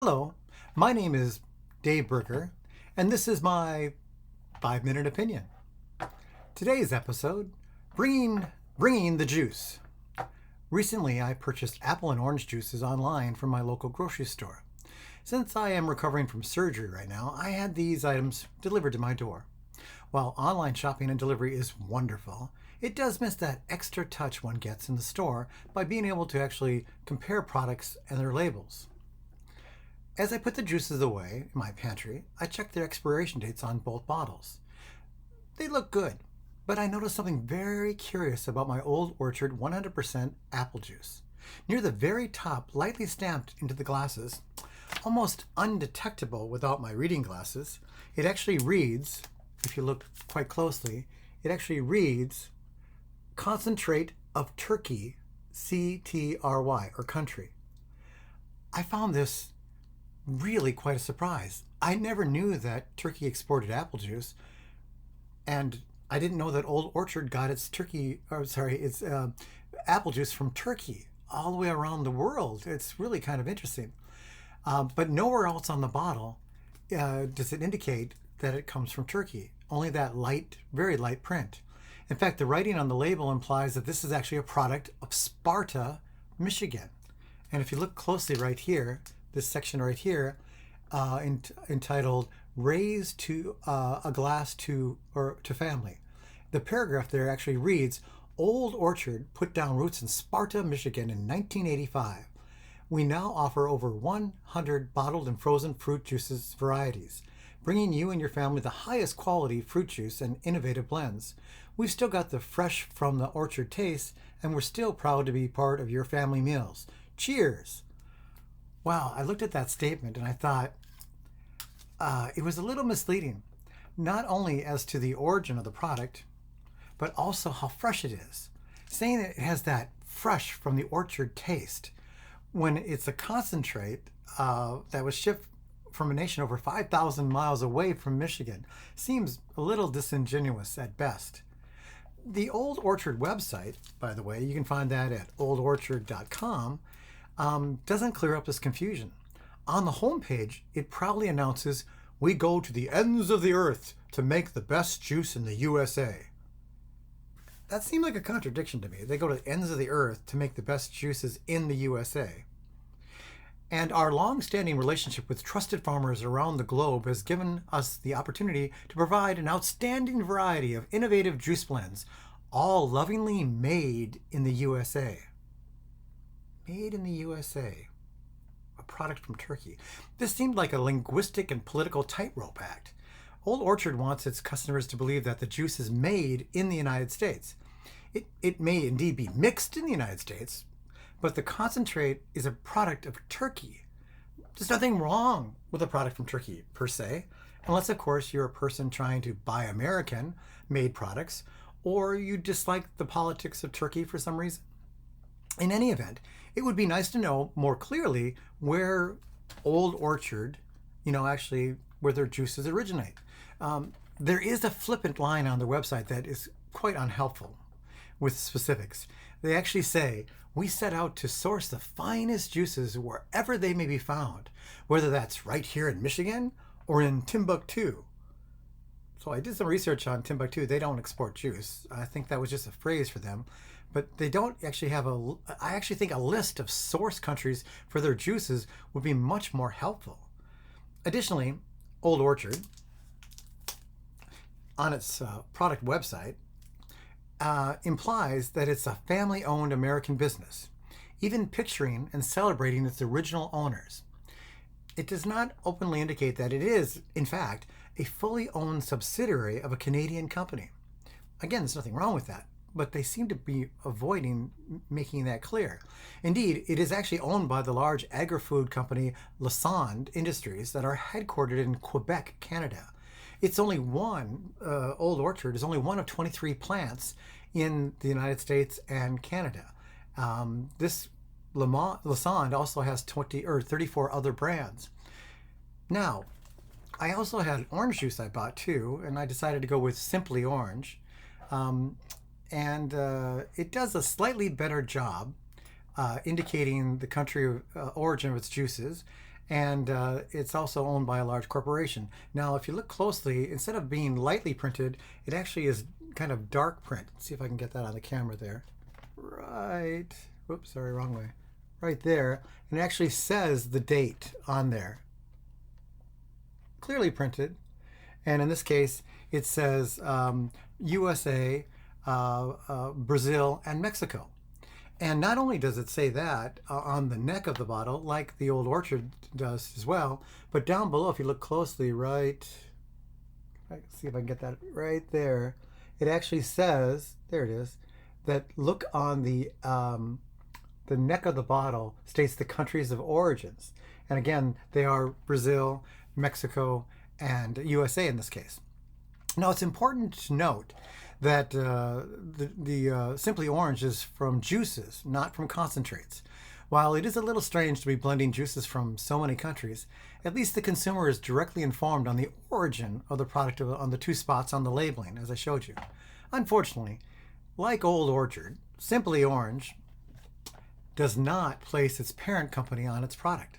Hello, my name is Dave Berger, and this is my 5-minute opinion. Today's episode, bringing the juice. Recently, I purchased apple and orange juices online from my local grocery store. Since I am recovering from surgery right now, I had these items delivered to my door. While online shopping and delivery is wonderful, it does miss that extra touch one gets in the store by being able to actually compare products and their labels. As I put the juices away in my pantry, I checked their expiration dates on both bottles. They look good, but I noticed something very curious about my Old Orchard 100% apple juice. Near the very top, lightly stamped into the glasses, almost undetectable without my reading glasses, it actually reads, if you look quite closely, it actually reads concentrate of Turkey, CTRY, or country. I found this really quite a surprise. I never knew that Turkey exported apple juice, and I didn't know that Old Orchard got its apple juice from Turkey all the way around the world. It's really kind of interesting. But nowhere else on the bottle does it indicate that it comes from Turkey. Only that light, very light print. In fact, the writing on the label implies that this is actually a product of Sparta, Michigan. And if you look closely right here, this section right here, entitled "Raise to a Glass to Family." The paragraph there actually reads, "Old Orchard put down roots in Sparta, Michigan in 1985. We now offer over 100 bottled and frozen fruit juices varieties, bringing you and your family the highest quality fruit juice and innovative blends. We've still got the fresh from the orchard taste, and we're still proud to be part of your family meals. Cheers!" Wow, I looked at that statement and I thought it was a little misleading, not only as to the origin of the product, but also how fresh it is. Saying that it has that fresh from the orchard taste when it's a concentrate that was shipped from a nation over 5,000 miles away from Michigan seems a little disingenuous at best. The Old Orchard website, by the way, you can find that at oldorchard.com, doesn't clear up this confusion. On the homepage, it proudly announces, "We go to the ends of the earth to make the best juice in the USA." That seemed like a contradiction to me. They go to the ends of the earth to make the best juices in the USA. And our long-standing relationship with trusted farmers around the globe has given us the opportunity to provide an outstanding variety of innovative juice blends, all lovingly made in the USA. Made in the USA. A product from Turkey. This seemed like a linguistic and political tightrope act. Old Orchard wants its customers to believe that the juice is made in the United States. It may indeed be mixed in the United States, but the concentrate is a product of Turkey. There's nothing wrong with a product from Turkey, per se, unless, of course, you're a person trying to buy American-made products, or you dislike the politics of Turkey for some reason. In any event, it would be nice to know more clearly where Old Orchard, actually where their juices originate. There is a flippant line on their website that is quite unhelpful with specifics. They actually say, "We set out to source the finest juices wherever they may be found, whether that's right here in Michigan or in Timbuktu." So I did some research on Timbuktu. They don't export juice. I think that was just a phrase for them. But they don't actually have I actually think a list of source countries for their juices would be much more helpful. Additionally, Old Orchard, on its product website, implies that it's a family-owned American business, even picturing and celebrating its original owners. It does not openly indicate that it is, in fact, a fully owned subsidiary of a Canadian company. Again, there's nothing wrong with that, but they seem to be avoiding making that clear. Indeed, it is actually owned by the large agri-food company Lassonde Industries that are headquartered in Quebec, Canada. It's only Old Orchard is only one of 23 plants in the United States and Canada. This Lassonde also has 34 other brands. Now, I also had orange juice I bought too, and I decided to go with Simply Orange. And it does a slightly better job indicating the country of origin of its juices. and it's also owned by a large corporation. Now, if you look closely, instead of being lightly printed, it actually is kind of dark print. Let's see if I can get that on the camera there. Right. Whoops, sorry, wrong way. Right there. And it actually says the date on there. Clearly printed. And in this case, it says USA, Brazil, and Mexico. And not only does it say that on the neck of the bottle, like the Old Orchard does as well, but down below, if you look closely, right, let's see if I can get that right there, it actually says, there it is, that look on the neck of the bottle states the countries of origins. And again, they are Brazil, Mexico, and USA in this case. Now, it's important to note that the Simply Orange is from juices, not from concentrates. While it is a little strange to be blending juices from so many countries, at least the consumer is directly informed on the origin of the product on the 2 spots on the labeling, as I showed you. Unfortunately, like Old Orchard, Simply Orange does not place its parent company on its product.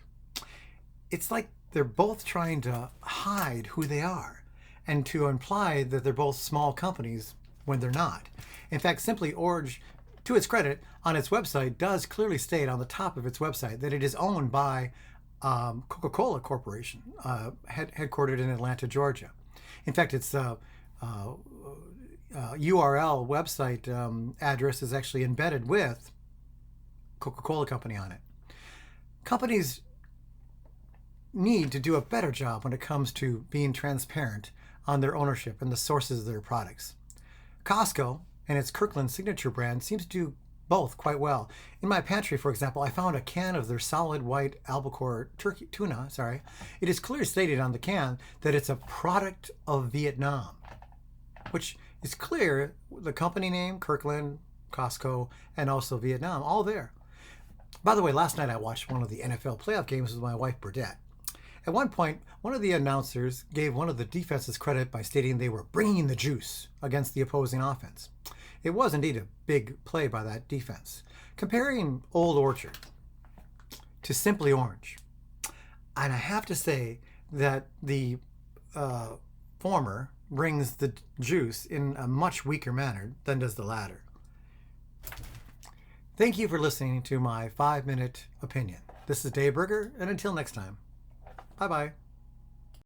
It's like they're both trying to hide who they are and to imply that they're both small companies when they're not. In fact, Simply Orange, to its credit, on its website does clearly state on the top of its website that it is owned by Coca-Cola Corporation, headquartered in Atlanta, Georgia. In fact, its URL website address is actually embedded with Coca-Cola Company on it. Companies need to do a better job when it comes to being transparent on their ownership and the sources of their products. Costco and its Kirkland signature brand seems to do both quite well. In my pantry, for example, I found a can of their solid white albacore tuna. It is clearly stated on the can that it's a product of Vietnam, which is clear. The company name, Kirkland, Costco, and also Vietnam, all there. By the way, last night I watched one of the NFL playoff games with my wife, Burdette. At one point, one of the announcers gave one of the defenses credit by stating they were bringing the juice against the opposing offense. It was indeed a big play by that defense. Comparing Old Orchard to Simply Orange, and I have to say that the former brings the juice in a much weaker manner than does the latter. Thank you for listening to my 5-minute opinion. This is Dave Berger, and until next time, bye-bye.